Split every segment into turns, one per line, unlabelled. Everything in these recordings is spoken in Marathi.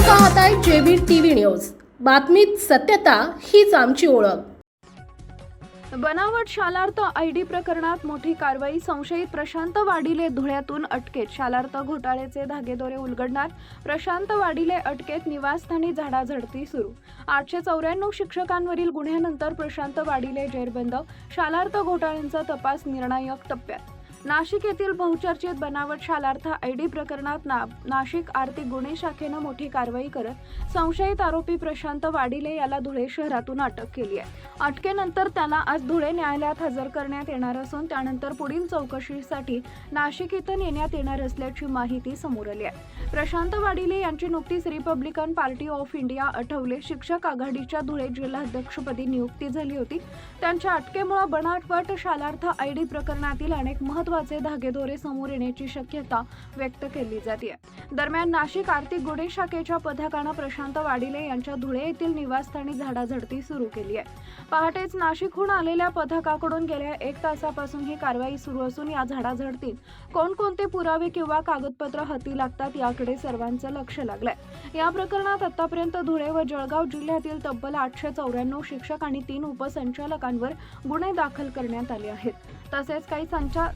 पाहताय जेबी टीव्ही न्यूज। बातमीत सत्यता हीच आमची ओळख।
बनावट शालार्थ आयडी प्रकरणात मोठी कारवाई। संशयित प्रशांत वाडिले धुळ्यातून अटकेत। शालार्थ घोटाळ्याचे धागेदोरे उलगडणार। प्रशांत वाडिले अटकेत। निवासस्थानी झाडाझडती सुरू। 894 शिक्षकांवरील गुन्ह्यानंतर प्रशांत वाडिले जेरबंद। शालार्थ घोटाळ्यांचा तपास निर्णायक टप्प्यात। नाशिक येथील बहुचर्चित बनावट शालार्थ आयडी प्रकरणात नाशिक आर्थिक गुन्हे शाखेने मोठी कारवाई करत संशयित आरोपी प्रशांत वाडिले याला धुळे शहरातून अटक केली आहे। अटकेनंतर त्याला आज धुळे न्यायालयात हजर करण्यात येणार असून त्यानंतर पुढील चौकशीसाठी नाशिक येथे नेण्यात येणार असल्याची माहिती समोर आली आहे। प्रशांत वाडिले यांची नुकतीच Republican party of India Athawale शिक्षक आघाडीच्या धुळे जिल्हाध्यक्षपदी नियुक्ती झाली होती। त्यांच्या अटकेमुळे बनावट शालार्थ आयडी प्रकरणातील अनेक महत्त्वाचे धागेदोरे समोर येण्याची शक्यता व्यक्त केली जाते। दरम्यान नाशिक आर्थिक गुन्हे शाखेच्या पथकाने प्रशांत वाडिले यांच्या धुळे येथील निवासस्थानी झाडाझडती सुरू केली आहे। पहाटेच नाशिकहून आलेल्या पथकाकडून गेल्या 1 तासापासून ही कारवाई सुरू असून या झाडाझडतीत कोणकोणते पुरावे किंवा कागदपत्र हाती लागतात याकडे सर्वांचं लक्ष लागलंय। या प्रकरणात आतापर्यंत धुळे व जळगाव जिल्ह्यातील तब्बल 894 शिक्षक आणि 3 उपसंचालकांवर गुन्हे दाखल करण्यात आले आहेत। तसेच काही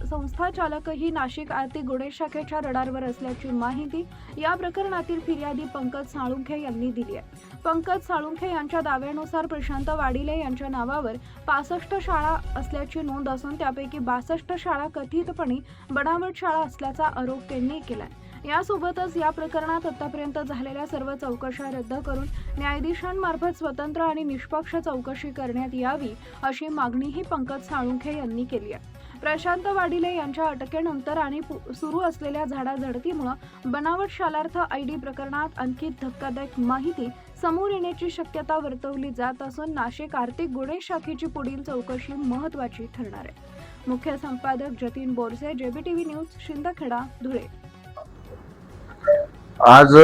संस्थाचालकही नाशिक आर्थिक गुन्हे शाखेच्या रडारवर असल्याची माहिती या प्रकरणातील फिर्यादी पंकज साळुंखे यांनी दिली आहे। पंकज साळुंखे यांच्या दाव्यानुसार प्रशांत वाडिले यांच्या नावावर 65 शाळा असल्याची नोंद असून त्यापैकी 62 शाळा कथितपणे बनावट शाळा असल्याचा आरोप त्यांनी केला। यासोबतच या प्रकरणात आतापर्यंत झालेल्या सर्व चौकशा रद्द करून न्यायाधीशांमार्फत स्वतंत्र आणि निष्पक्ष चौकशी करण्यात यावी अशी मागणीही पंकज साळुंखे यांनी केली आहे। प्रशांत वाडिले यांच्या अटकेनंतर आणि सुरू असलेल्या झाडाझडतीमुळे बनावट शालार्थ आयडी प्रकरणात आणखी धक्कादायक माहिती समोर येण्याची शक्यता वर्तवली जात असून नाशिक आर्थिक गुन्हे शाखेची पुढील चौकशी महत्त्वाची ठरणार आहे। मुख्य संपादक Jatin Borse, JB TV news, Shindkheda, Dhule.
आज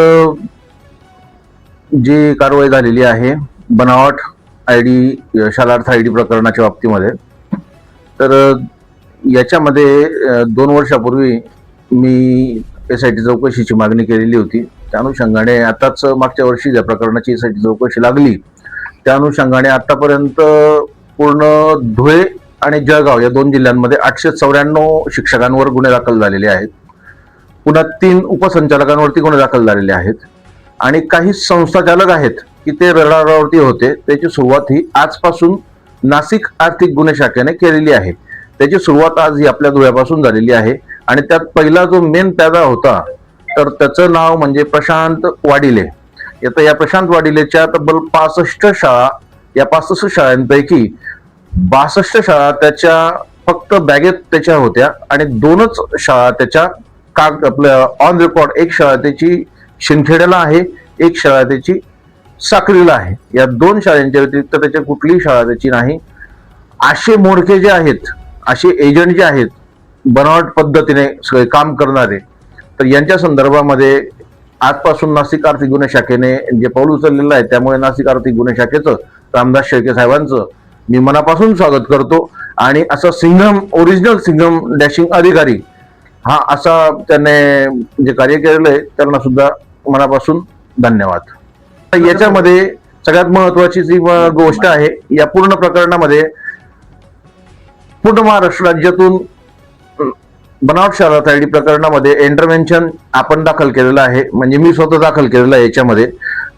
जी कारवाई झालेली आहे बनावट आयडी शालार्थ आयडी प्रकरणाच्या बाबतीमध्ये, तर याच्यामध्ये 2 वर्षापूर्वी मी SIT चौकशीची मागणी केलेली होती। त्या अनुषंगाने आताच मागच्या वर्षी ज्या प्रकरणाची SIT चौकशी लागली त्या अनुषंगाने आतापर्यंत पूर्ण धुळे आणि जळगाव या 2 जिल्ह्यांमध्ये 894 शिक्षकांवर गुन्हे दाखल झालेले आहेत। पुन्हा 3 उपसंचालकांवरती गुन्हे दाखल झालेले आहेत आणि काही संस्थाचालक आहेत की ते रडारवरती होते। त्याची सुरुवात ही आजपासून नाशिक आर्थिक गुन्हे शाखेने केलेली आहे। त्याची सुरुवात आज ही आपल्या धुळ्यापासून झालेली आहे आणि त्यात पहिला जो मेन प्यादा होता तर त्याचं नाव म्हणजे प्रशांत वाडिले। या प्रशांत वाडिलेच्या तब्बल 65 शाळा, या 65 शाळांपैकी 62 शाळा त्याच्या फक्त बॅगेत त्याच्या होत्या आणि 2च शाळा त्याच्या आपल्या ऑन रेकॉर्ड, एक शाळा त्याची शिंदखेड्याला आहे, एक शाळा त्याची साक्रीला आहे। या 2 शाळांच्या व्यतिरिक्त त्याच्या कुठलीही शाळा त्याची नाही। असे मोडके जे आहेत, असे एजंट जे आहेत बनावट पद्धतीने सगळे काम करणारे, तर यांच्या संदर्भामध्ये आजपासून नाशिक आर्थिक गुन्हे शाखेने जे पाऊल उचललेलं आहे त्यामुळे नाशिक आर्थिक गुन्हे शाखेचं, रामदास शेळके साहेबांचं मी मनापासून स्वागत करतो। आणि असा सिंघम, ओरिजिनल सिंघम डॅशिंग अधिकारी हा असा त्याने जे कार्य केलेलं आहे त्यांना सुद्धा मनापासून धन्यवाद। याच्यामध्ये सगळ्यात महत्वाची जी गोष्ट आहे, या पूर्ण प्रकरणामध्ये पूर्ण महाराष्ट्र राज्यातून बनावट शालार्थ आयडी प्रकरणामध्ये इंटरव्हेन्शन आपण दाखल केलेलं आहे, म्हणजे मी स्वतः दाखल केलेलं आहे याच्यामध्ये।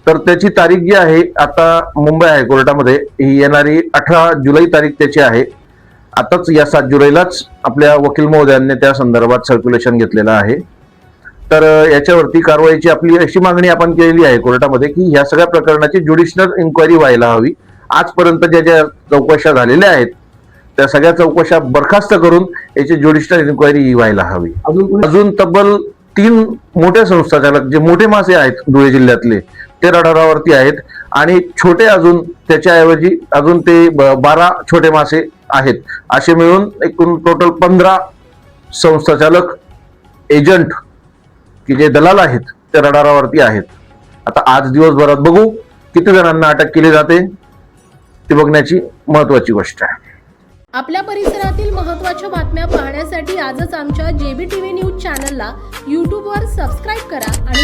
तर त्याची तारीख जी आहे आता मुंबई हायकोर्टामध्ये ही येणारी 18 जुलै तारीख त्याची आहे। आताच या 7 जुलैलाच आपल्या वकील महोदयांनी त्या संदर्भात सर्क्युलेशन घेतलेलं आहे। तर याच्यावरती कारवाईची आपली अशी मागणी आपण केलेली आहे कोर्टामध्ये की ह्या सगळ्या प्रकरणाची ज्युडिशनल इन्क्वायरी व्हायला हवी। आजपर्यंत ज्या चौकशा झालेल्या आहेत त्या सगळ्या चौकशा बरखास्त करून याची ज्युडिशनल इन्क्वायरी व्हायला हवी। अजून तब्बल 3 मोठे संस्थाचालक जे मोठे मासे आहेत धुळे जिल्ह्यातले ते रडारावरती आहेत आणि छोटे अजून त्याच्याऐवजी अजून ते 12 छोटे मासे आहेत। असे मिळून एकूण टोटल 15 संस्थाचालक, एजंट की जे दलाल आहेत ते रडारावरती आहेत। आता आज दिवसभरात बघू किती जणांना अटक केली जाते ते बघण्याची महत्त्वाची गोष्ट आहे।
आपल्या परिसरातील महत्त्वाच्या बातम्या पाहण्यासाठी आजच आमच्या जेबी टीव्ही न्यूज चॅनलला YouTube वर सबस्क्राईब करा आणि